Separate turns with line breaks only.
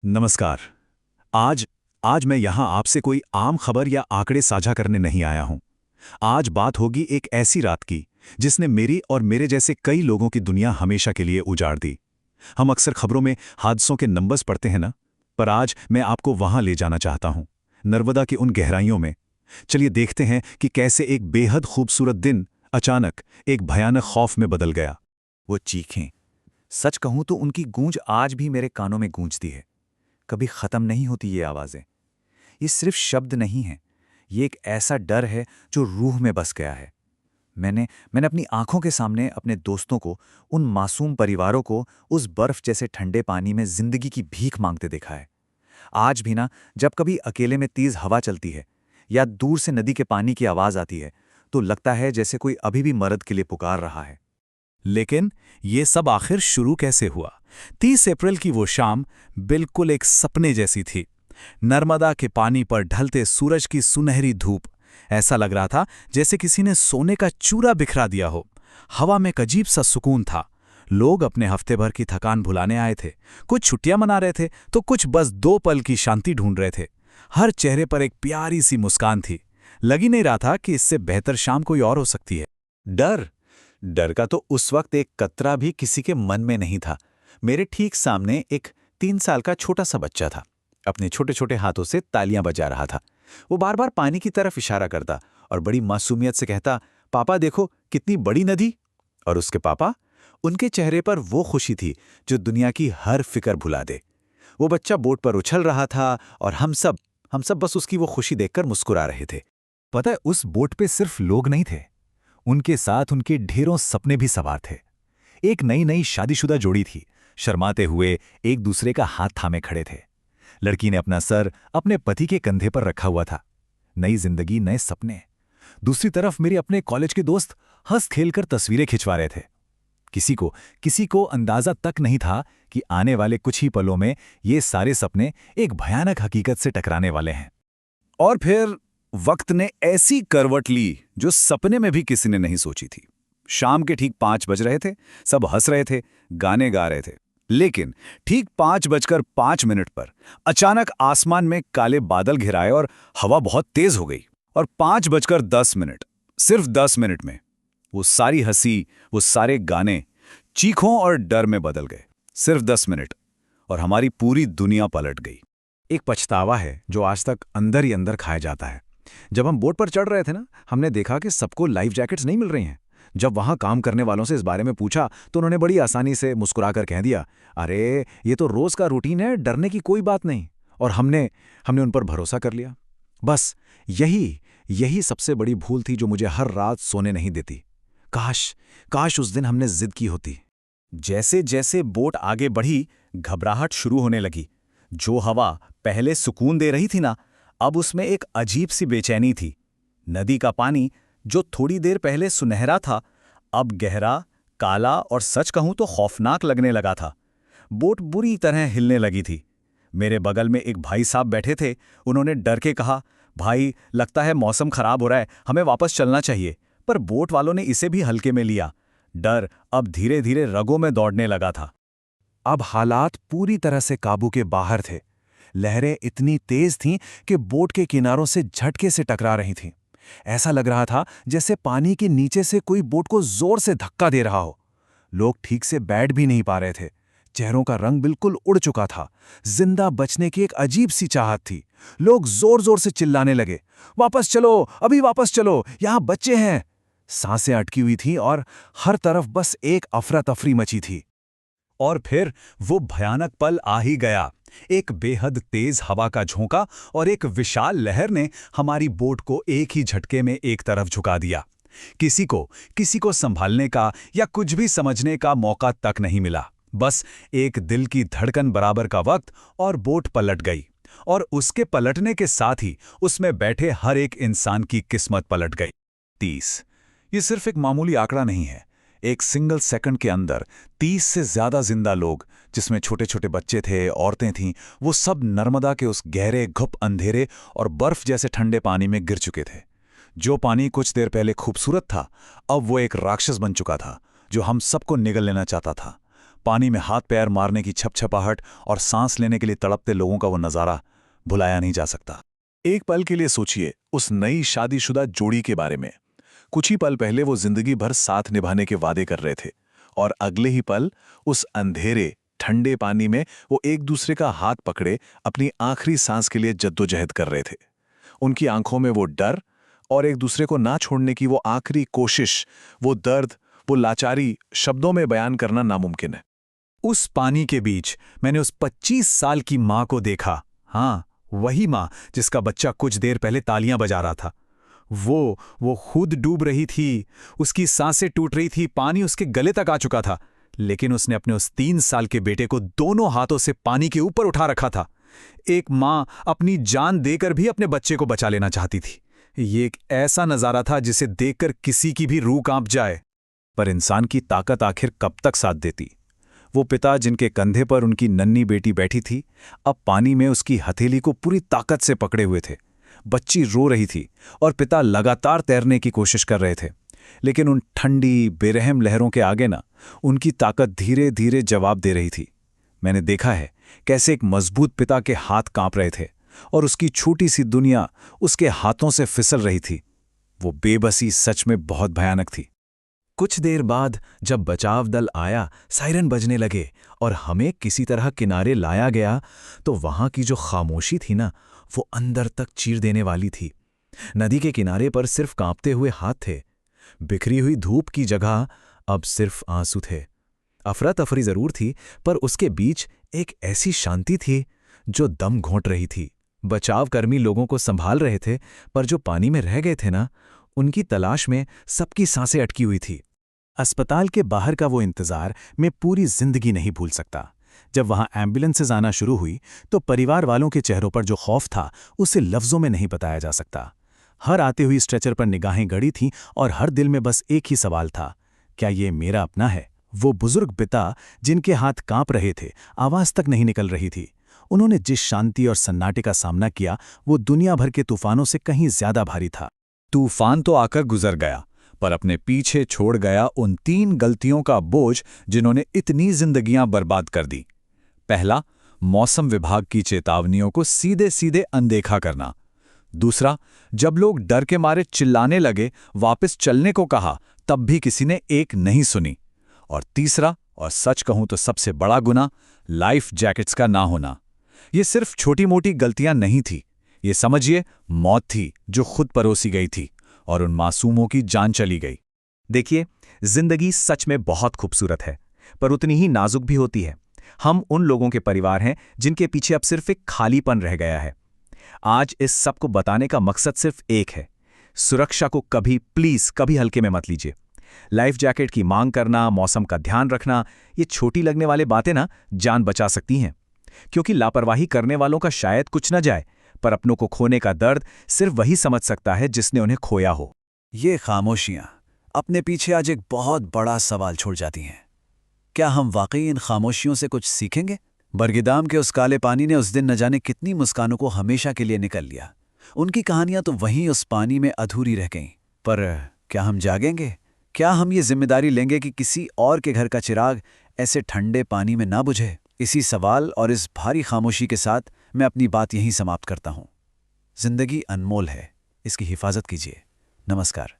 नमस्कार। आज आज मैं यहाँ आपसे कोई आम खबर या आंकड़े साझा करने नहीं आया हूँ। आज बात होगी एक ऐसी रात की जिसने मेरी और मेरे जैसे कई लोगों की दुनिया हमेशा के लिए उजाड़ दी। हम अक्सर खबरों में हादसों के नंबर्स पढ़ते हैं ना, पर आज मैं आपको वहां ले जाना चाहता हूँ, नर्मदा की उन गहराइयों में। चलिए देखते हैं कि कैसे एक बेहद खूबसूरत दिन अचानक एक भयानक खौफ में बदल गया।
वो चीखें, सच कहूं तो उनकी गूंज आज भी मेरे कानों में गूंजती है। कभी खत्म नहीं होती ये आवाजें। ये सिर्फ शब्द नहीं हैं, ये एक ऐसा डर है जो रूह में बस गया है। मैंने मैंने अपनी आंखों के सामने अपने दोस्तों को, उन मासूम परिवारों को उस बर्फ जैसे ठंडे पानी में जिंदगी की भीख मांगते देखा है। आज भी ना, जब कभी अकेले में तेज हवा चलती है या दूर से नदी के पानी की आवाज आती है, तो लगता है जैसे कोई अभी भी मदद के लिए पुकार रहा है।
लेकिन ये सब आखिर शुरू कैसे हुआ? 30 अप्रैल की वो शाम बिल्कुल एक सपने जैसी थी। नर्मदा के पानी पर ढलते सूरज की सुनहरी धूप, ऐसा लग रहा था जैसे किसी ने सोने का चूरा बिखरा दिया हो। हवा में एक अजीब सा सुकून था। लोग अपने हफ्ते भर की थकान भुलाने आए थे। कुछ छुट्टियां मना रहे थे तो कुछ बस 2 पल की शांति ढूंढ रहे थे। हर चेहरे पर एक प्यारी सी मुस्कान थी। लग ही नहीं रहा था कि इससे बेहतर शाम कोई और हो सकती है।
डर डर का तो उस वक्त एक कतरा भी किसी के मन में नहीं था। मेरे ठीक सामने एक 3 साल का छोटा सा बच्चा था। अपने छोटे छोटे हाथों से तालियां बजा रहा था। वो बार बार पानी की तरफ इशारा करता और बड़ी मासूमियत से कहता, पापा देखो कितनी बड़ी नदी। और उसके पापा, उनके चेहरे पर वो खुशी थी जो दुनिया की हर फिक्र भुला दे। वो बच्चा बोट पर उछल रहा था और हम सब बस उसकी वो खुशी देखकर मुस्कुरा रहे थे।
पता है, उस बोट पे सिर्फ लोग नहीं थे, उनके साथ उनके ढेरों सपने भी सवार थे। एक नई नई शादीशुदा जोड़ी थी, शर्माते हुए एक दूसरे का हाथ थामे खड़े थे। लड़की ने अपना सर अपने पति के कंधे पर रखा हुआ था। नई जिंदगी, नए सपने। दूसरी तरफ मेरे अपने कॉलेज के दोस्त हंस खेलकर तस्वीरें खिंचवा रहे थे। किसी को अंदाजा तक नहीं था कि आने वाले कुछ ही पलों में ये सारे सपने एक भयानक हकीकत से टकराने वाले हैं।
और फिर वक्त ने ऐसी करवट ली जो सपने में भी किसी ने नहीं सोची थी। शाम के ठीक 5 बज रहे थे। सब हंस रहे थे, गाने गा रहे थे। लेकिन ठीक 5:05 पर अचानक आसमान में काले बादल घिराए और हवा बहुत तेज हो गई। और 5:10, सिर्फ 10 मिनट में वो सारी हंसी, वो सारे गाने चीखों और डर में बदल गए। सिर्फ 10 मिनट और हमारी पूरी दुनिया पलट गई।
एक पछतावा है जो आज तक अंदर ही अंदर खाया जाता है। जब हम बोट पर चढ़ रहे थे ना, हमने देखा कि सबको लाइफ जैकेट्स नहीं मिल रही हैं। जब वहां काम करने वालों से इस बारे में पूछा तो उन्होंने बड़ी आसानी से मुस्कुराकर कह दिया, अरे ये तो रोज का रूटीन है, डरने की कोई बात नहीं। और हमने हमने उन पर भरोसा कर लिया। बस यही यही सबसे बड़ी भूल थी जो मुझे हर रात सोने नहीं देती। काश काश उस दिन हमने जिद की होती।
जैसे जैसे बोट आगे बढ़ी, घबराहट शुरू होने लगी। जो हवा पहले सुकून दे रही थी ना, अब उसमें एक अजीब सी बेचैनी थी। नदी का पानी जो थोड़ी देर पहले सुनहरा था, अब गहरा, काला और सच कहूं तो खौफनाक लगने लगा था। बोट बुरी तरह हिलने लगी थी। मेरे बगल में एक भाई साहब बैठे थे। उन्होंने डर के कहा, भाई लगता है मौसम खराब हो रहा है, हमें वापस चलना चाहिए। पर बोट वालों ने इसे भी हल्के में लिया। डर अब धीरे धीरे रगों में दौड़ने लगा था।
अब हालात पूरी तरह से काबू के बाहर थे। लहरें इतनी तेज थीं कि बोट के किनारों से झटके से टकरा रही थीं। ऐसा लग रहा था जैसे पानी के नीचे से कोई बोट को जोर से धक्का दे रहा हो। लोग ठीक से बैठ भी नहीं पा रहे थे। चेहरों का रंग बिल्कुल उड़ चुका था। जिंदा बचने की एक अजीब सी चाहत थी। लोग जोर जोर से चिल्लाने लगे, वापस चलो, अभी वापस चलो, यहां बच्चे हैं। सांसें अटकी हुई थीं और हर तरफ बस एक अफरा तफरी मची थी।
और फिर वो भयानक पल आ ही गया। एक बेहद तेज हवा का झोंका और एक विशाल लहर ने हमारी बोट को एक ही झटके में एक तरफ झुका दिया। किसी को संभालने का या कुछ भी समझने का मौका तक नहीं मिला। बस एक दिल की धड़कन बराबर का वक्त और बोट पलट गई। और उसके पलटने के साथ ही उसमें बैठे हर एक इंसान की किस्मत पलट गई। 30, ये सिर्फ एक मामूली आंकड़ा नहीं है। एक सिंगल सेकंड के अंदर 30 से ज्यादा जिंदा लोग, जिसमें छोटे छोटे बच्चे थे, औरतें थीं, वो सब नर्मदा के उस गहरे, घुप अंधेरे और बर्फ जैसे ठंडे पानी में गिर चुके थे। जो पानी कुछ देर पहले खूबसूरत था, अब वो एक राक्षस बन चुका था जो हम सबको निगल लेना चाहता था। पानी में हाथ पैर मारने की छपछपाहट और सांस लेने के लिए तड़पते लोगों का वो नज़ारा भुलाया नहीं जा सकता।
एक पल के लिए सोचिए उस नई शादीशुदा जोड़ी के बारे में। कुछ ही पल पहले वो जिंदगी भर साथ निभाने के वादे कर रहे थे, और अगले ही पल उस अंधेरे ठंडे पानी में वो एक दूसरे का हाथ पकड़े अपनी आखिरी सांस के लिए जद्दोजहद कर रहे थे। उनकी आंखों में वो डर और एक दूसरे को ना छोड़ने की वो आखिरी कोशिश, वो दर्द, वो लाचारी शब्दों में बयान करना नामुमकिन है।
उस पानी के बीच मैंने उस 25 साल की माँ को देखा। हाँ, वही माँ जिसका बच्चा कुछ देर पहले तालियां बजा रहा था। वो खुद डूब रही थी, उसकी सांसें टूट रही थी, पानी उसके गले तक आ चुका था, लेकिन उसने अपने उस 3 साल के बेटे को दोनों हाथों से पानी के ऊपर उठा रखा था। एक माँ अपनी जान देकर भी अपने बच्चे को बचा लेना चाहती थी। ये एक ऐसा नज़ारा था जिसे देखकर किसी की भी रूह कांप जाए।
पर इंसान की ताकत आखिर कब तक साथ देती? वो पिता जिनके कंधे पर उनकी नन्ही बेटी बैठी थी, अब पानी में उसकी हथेली को पूरी ताकत से पकड़े हुए थे। बच्ची रो रही थी और पिता लगातार तैरने की कोशिश कर रहे थे, लेकिन उन ठंडी बेरहम लहरों के आगे ना उनकी ताकत धीरे धीरे जवाब दे रही थी। मैंने देखा है कैसे एक मजबूत पिता के हाथ कांप रहे थे और उसकी छोटी सी दुनिया उसके हाथों से फिसल रही थी। वो बेबसी सच में बहुत भयानक थी। कुछ देर बाद जब बचाव दल आया, सायरन बजने लगे और हमें किसी तरह किनारे लाया गया, तो वहां की जो खामोशी थी ना, वो अंदर तक चीर देने वाली थी। नदी के किनारे पर सिर्फ कांपते हुए हाथ थे, बिखरी हुई धूप की जगह अब सिर्फ आंसू थे। अफरा तफरी जरूर थी, पर उसके बीच एक ऐसी शांति थी जो दम घोंट रही थी। बचावकर्मी लोगों को संभाल रहे थे, पर जो पानी में रह गए थे ना, उनकी तलाश में सबकी सांसें अटकी हुई थी। अस्पताल के बाहर का वो इंतजार मैं पूरी जिंदगी नहीं भूल सकता। जब वहां एम्बुलेंसेज आना शुरू हुई तो परिवार वालों के चेहरों पर जो खौफ था उसे लफ्जों में नहीं बताया जा सकता। हर आते हुई स्ट्रेचर पर निगाहें गड़ी थीं और हर दिल में बस एक ही सवाल था, क्या ये मेरा अपना है? वो बुजुर्ग पिता जिनके हाथ कांप रहे थे, आवाज तक नहीं निकल रही थी। उन्होंने जिस शांति और सन्नाटे का सामना किया वो दुनिया भर के तूफानों से कहीं ज्यादा भारी था।
तूफान तो आकर गुजर गया, पर अपने पीछे छोड़ गया उन 3 गलतियों का बोझ जिन्होंने इतनी जिंदगियां बर्बाद कर दी। पहला, मौसम विभाग की चेतावनियों को सीधे सीधे अनदेखा करना। दूसरा, जब लोग डर के मारे चिल्लाने लगे, वापस चलने को कहा, तब भी किसी ने एक नहीं सुनी। और तीसरा, और सच कहूं तो सबसे बड़ा गुनाह, लाइफ जैकेट्स का ना होना। ये सिर्फ छोटी मोटी गलतियां नहीं थी, ये समझिए मौत थी जो खुद परोसी गई थी और उन मासूमों की जान चली गई।
देखिए, जिंदगी सच में बहुत खूबसूरत है, पर उतनी ही नाजुक भी होती है। हम उन लोगों के परिवार हैं जिनके पीछे अब सिर्फ एक खालीपन रह गया है। आज इस सब को बताने का मकसद सिर्फ एक है, सुरक्षा को कभी प्लीज कभी हल्के में मत लीजिए। लाइफ जैकेट की मांग करना, मौसम का ध्यान रखना, ये छोटी लगने वाले बातें ना जान बचा सकती हैं। क्योंकि लापरवाही करने वालों का शायद कुछ न जाए, पर अपनों को खोने का दर्द सिर्फ वही समझ सकता है जिसने उन्हें खोया हो।
ये खामोशियां अपने पीछे आज एक बहुत बड़ा सवाल छोड़ जाती हैं। क्या हम वाकई इन खामोशियों से कुछ सीखेंगे? बरगिदाम के उस काले पानी ने उस दिन न जाने कितनी मुस्कानों को हमेशा के लिए निकल लिया। उनकी कहानियां तो वहीं उस पानी में अधूरी रह गईं। पर क्या हम जागेंगे? क्या हम ये जिम्मेदारी लेंगे कि किसी और के घर का चिराग ऐसे ठंडे पानी में ना बुझे? इसी सवाल और इस भारी खामोशी के साथ मैं अपनी बात यहीं समाप्त करता हूं। जिंदगी अनमोल है, इसकी हिफाजत कीजिए। नमस्कार।